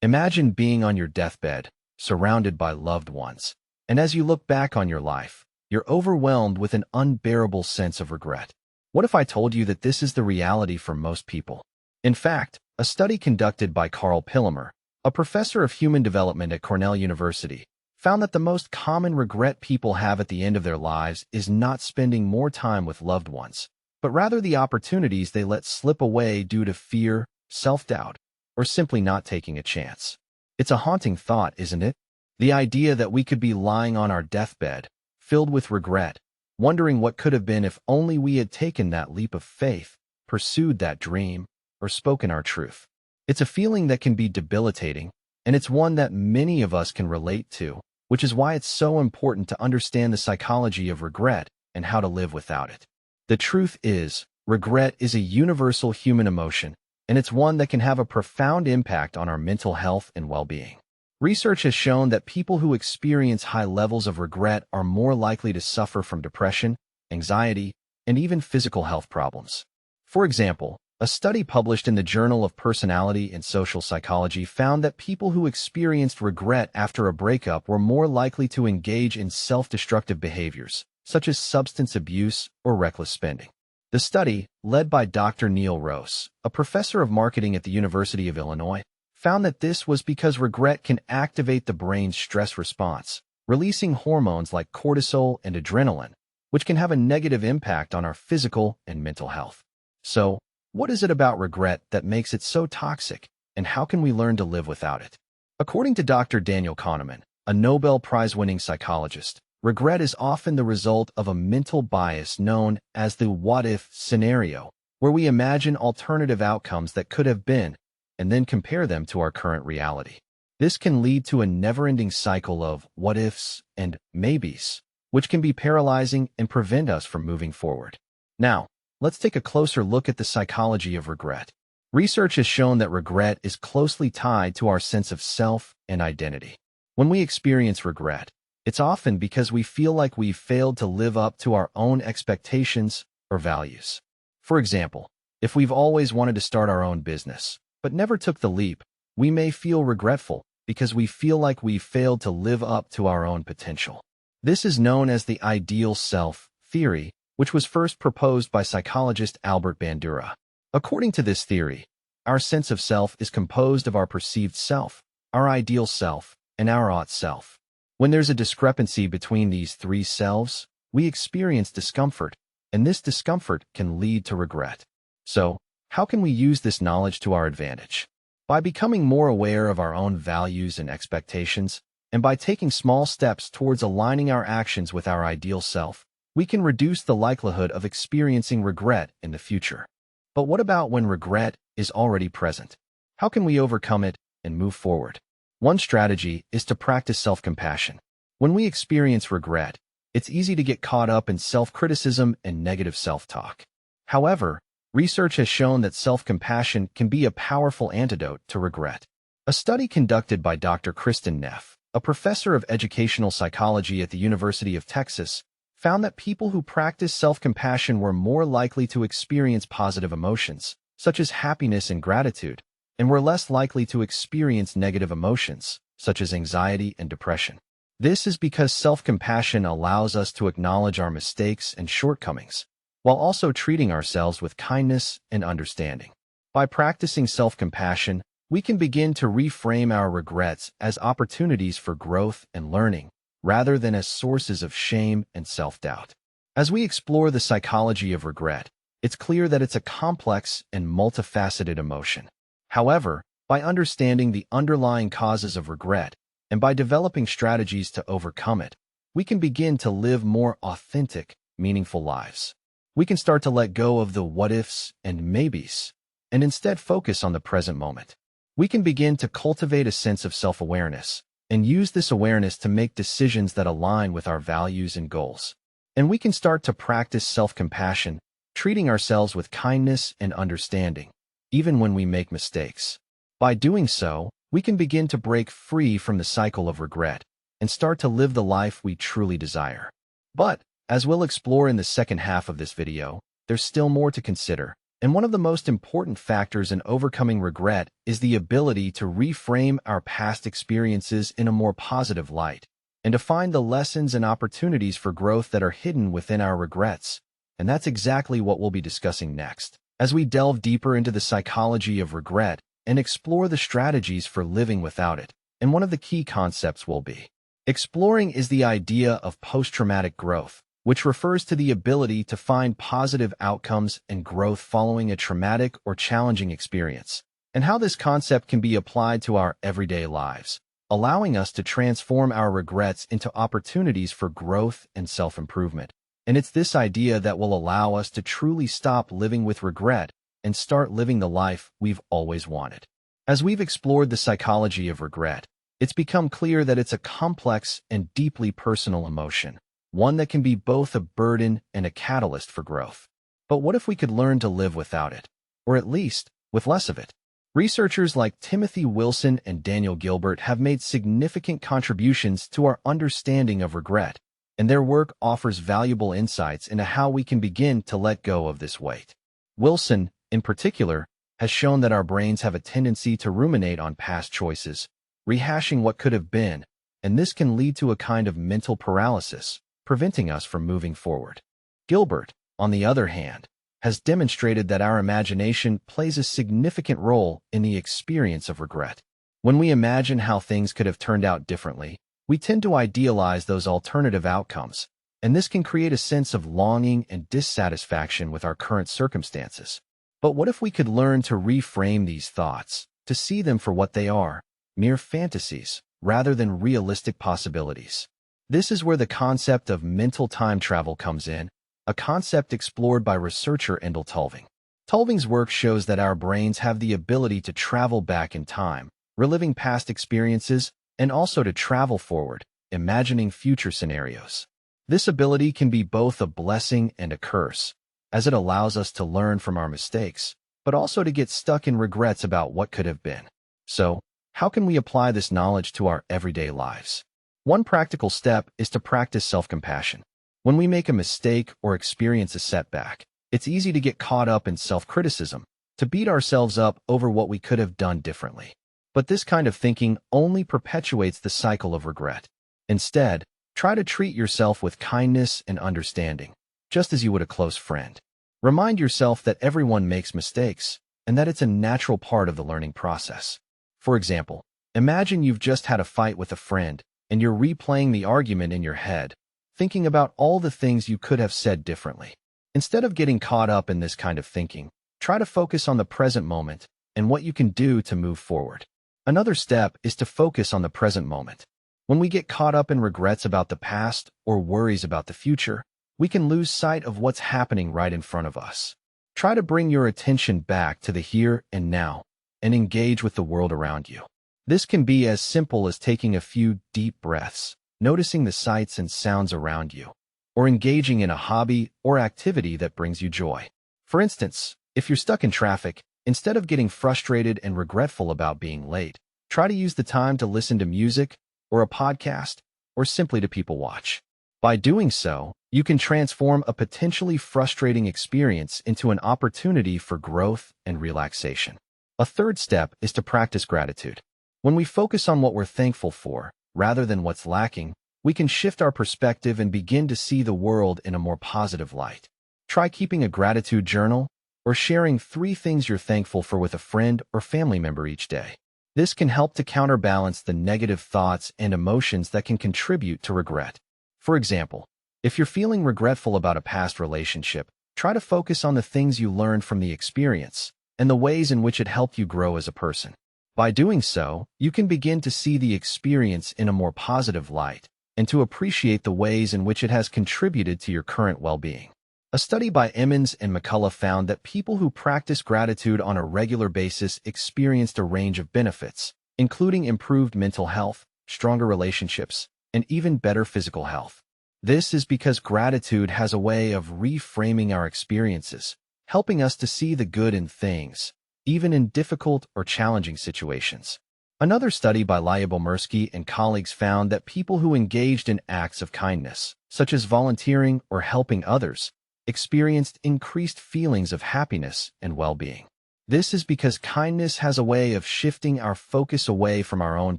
Imagine being on your deathbed, surrounded by loved ones, and as you look back on your life, you're overwhelmed with an unbearable sense of regret. What if I told you that this is the reality for most people? In fact, a study conducted by Carl Pillemer, a professor of human development at Cornell University, found that the most common regret people have at the end of their lives is not spending more time with loved ones, but rather the opportunities they let slip away due to fear, self-doubt, or simply not taking a chance. It's a haunting thought, isn't it? The idea that we could be lying on our deathbed, filled with regret, wondering what could have been if only we had taken that leap of faith, pursued that dream, or spoken our truth. It's a feeling that can be debilitating, and it's one that many of us can relate to, which is why it's so important to understand the psychology of regret and how to live without it. The truth is, regret is a universal human emotion, and it's one that can have a profound impact on our mental health and well-being. Research has shown that people who experience high levels of regret are more likely to suffer from depression, anxiety, and even physical health problems. For example, a study published in the Journal of Personality and Social Psychology found that people who experienced regret after a breakup were more likely to engage in self-destructive behaviors, such as substance abuse or reckless spending. The study, led by Dr. Neil Rose, a professor of marketing at the University of Illinois, found that this was because regret can activate the brain's stress response, releasing hormones like cortisol and adrenaline, which can have a negative impact on our physical and mental health. So, what is it about regret that makes it so toxic, and how can we learn to live without it? According to Dr. Daniel Kahneman, a Nobel Prize-winning psychologist, regret is often the result of a mental bias known as the what-if scenario, where we imagine alternative outcomes that could have been, and then compare them to our current reality. This can lead to a never-ending cycle of what-ifs and maybes, which can be paralyzing and prevent us from moving forward. Now, let's take a closer look at the psychology of regret. Research has shown that regret is closely tied to our sense of self and identity. When we experience regret, it's often because we feel like we've failed to live up to our own expectations or values. For example, if we've always wanted to start our own business, but never took the leap, we may feel regretful because we feel like we've failed to live up to our own potential. This is known as the ideal self theory, which was first proposed by psychologist Albert Bandura. According to this theory, our sense of self is composed of our perceived self, our ideal self, and our ought self. When there's a discrepancy between these three selves, we experience discomfort, and this discomfort can lead to regret. So, how can we use this knowledge to our advantage? By becoming more aware of our own values and expectations, and by taking small steps towards aligning our actions with our ideal self, we can reduce the likelihood of experiencing regret in the future. But what about when regret is already present? How can we overcome it and move forward? One strategy is to practice self-compassion. When we experience regret, it's easy to get caught up in self-criticism and negative self-talk. However, research has shown that self-compassion can be a powerful antidote to regret. A study conducted by Dr. Kristen Neff, a professor of educational psychology at the University of Texas, found that people who practice self-compassion were more likely to experience positive emotions, such as happiness and gratitude, and were less likely to experience negative emotions, such as anxiety and depression. This is because self-compassion allows us to acknowledge our mistakes and shortcomings, while also treating ourselves with kindness and understanding. By practicing self-compassion, we can begin to reframe our regrets as opportunities for growth and learning, rather than as sources of shame and self-doubt. As we explore the psychology of regret, it's clear that it's a complex and multifaceted emotion. However, by understanding the underlying causes of regret, and by developing strategies to overcome it, we can begin to live more authentic, meaningful lives. We can start to let go of the what-ifs and maybes, and instead focus on the present moment. We can begin to cultivate a sense of self-awareness, and use this awareness to make decisions that align with our values and goals. And we can start to practice self-compassion, treating ourselves with kindness and understanding, even when we make mistakes. By doing so, we can begin to break free from the cycle of regret and start to live the life we truly desire. But, as we'll explore in the second half of this video, there's still more to consider. And one of the most important factors in overcoming regret is the ability to reframe our past experiences in a more positive light, and to find the lessons and opportunities for growth that are hidden within our regrets. And that's exactly what we'll be discussing next, as we delve deeper into the psychology of regret and explore the strategies for living without it. And one of the key concepts will be exploring is the idea of post-traumatic growth, which refers to the ability to find positive outcomes and growth following a traumatic or challenging experience, and how this concept can be applied to our everyday lives, allowing us to transform our regrets into opportunities for growth and self-improvement. And it's this idea that will allow us to truly stop living with regret and start living the life we've always wanted. As we've explored the psychology of regret, it's become clear that it's a complex and deeply personal emotion, one that can be both a burden and a catalyst for growth. But what if we could learn to live without it, or at least with less of it? Researchers like Timothy Wilson and Daniel Gilbert have made significant contributions to our understanding of regret, and their work offers valuable insights into how we can begin to let go of this weight. Wilson, in particular, has shown that our brains have a tendency to ruminate on past choices, rehashing what could have been, and this can lead to a kind of mental paralysis, preventing us from moving forward. Gilbert, on the other hand, has demonstrated that our imagination plays a significant role in the experience of regret. When we imagine how things could have turned out differently, we tend to idealize those alternative outcomes, and this can create a sense of longing and dissatisfaction with our current circumstances. But what if we could learn to reframe these thoughts, to see them for what they are, mere fantasies, rather than realistic possibilities? This is where the concept of mental time travel comes in, a concept explored by researcher Endel Tulving. Tulving's work shows that our brains have the ability to travel back in time, reliving past experiences, and also to travel forward, imagining future scenarios. This ability can be both a blessing and a curse, as it allows us to learn from our mistakes, but also to get stuck in regrets about what could have been. So, how can we apply this knowledge to our everyday lives? One practical step is to practice self-compassion. When we make a mistake or experience a setback, it's easy to get caught up in self-criticism, to beat ourselves up over what we could have done differently. But this kind of thinking only perpetuates the cycle of regret. Instead, try to treat yourself with kindness and understanding, just as you would a close friend. Remind yourself that everyone makes mistakes, and that it's a natural part of the learning process. For example, imagine you've just had a fight with a friend, and you're replaying the argument in your head, thinking about all the things you could have said differently. Instead of getting caught up in this kind of thinking, try to focus on the present moment and what you can do to move forward. Another step is to focus on the present moment. When we get caught up in regrets about the past or worries about the future, we can lose sight of what's happening right in front of us. Try to bring your attention back to the here and now and engage with the world around you. This can be as simple as taking a few deep breaths, noticing the sights and sounds around you, or engaging in a hobby or activity that brings you joy. For instance, if you're stuck in traffic, instead of getting frustrated and regretful about being late, try to use the time to listen to music or a podcast or simply to people watch. By doing so, you can transform a potentially frustrating experience into an opportunity for growth and relaxation. A third step is to practice gratitude. When we focus on what we're thankful for, rather than what's lacking, we can shift our perspective and begin to see the world in a more positive light. Try keeping a gratitude journal or sharing 3 things you're thankful for with a friend or family member each day. This can help to counterbalance the negative thoughts and emotions that can contribute to regret. For example, if you're feeling regretful about a past relationship, try to focus on the things you learned from the experience and the ways in which it helped you grow as a person. By doing so, you can begin to see the experience in a more positive light and to appreciate the ways in which it has contributed to your current well-being. A study by Emmons and McCullough found that people who practice gratitude on a regular basis experienced a range of benefits, including improved mental health, stronger relationships, and even better physical health. This is because gratitude has a way of reframing our experiences, helping us to see the good in things, even in difficult or challenging situations. Another study by Lyubomirsky and colleagues found that people who engaged in acts of kindness, such as volunteering or helping others, experienced increased feelings of happiness and well-being. This is because kindness has a way of shifting our focus away from our own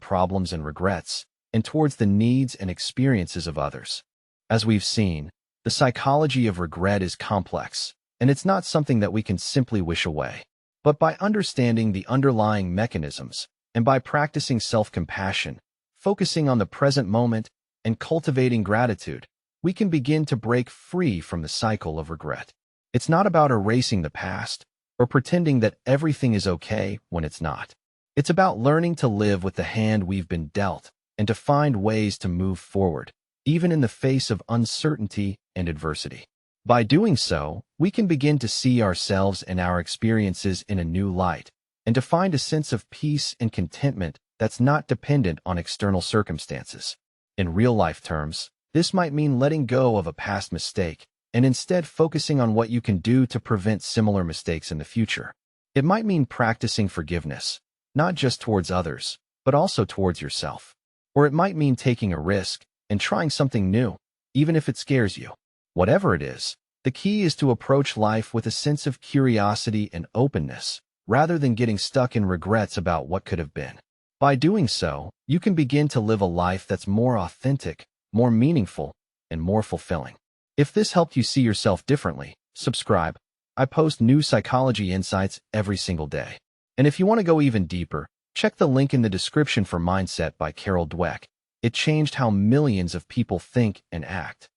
problems and regrets and towards the needs and experiences of others. As we've seen, the psychology of regret is complex, and it's not something that we can simply wish away. But by understanding the underlying mechanisms, and by practicing self-compassion, focusing on the present moment, and cultivating gratitude, we can begin to break free from the cycle of regret. It's not about erasing the past or pretending that everything is okay when it's not. It's about learning to live with the hand we've been dealt and to find ways to move forward, even in the face of uncertainty and adversity. By doing so, we can begin to see ourselves and our experiences in a new light, and to find a sense of peace and contentment that's not dependent on external circumstances. In real-life terms, this might mean letting go of a past mistake and instead focusing on what you can do to prevent similar mistakes in the future. It might mean practicing forgiveness, not just towards others, but also towards yourself. Or it might mean taking a risk and trying something new, even if it scares you. Whatever it is, the key is to approach life with a sense of curiosity and openness, rather than getting stuck in regrets about what could have been. By doing so, you can begin to live a life that's more authentic, more meaningful, and more fulfilling. If this helped you see yourself differently, subscribe. I post new psychology insights every single day. And if you want to go even deeper, check the link in the description for Mindset by Carol Dweck. It changed how millions of people think and act.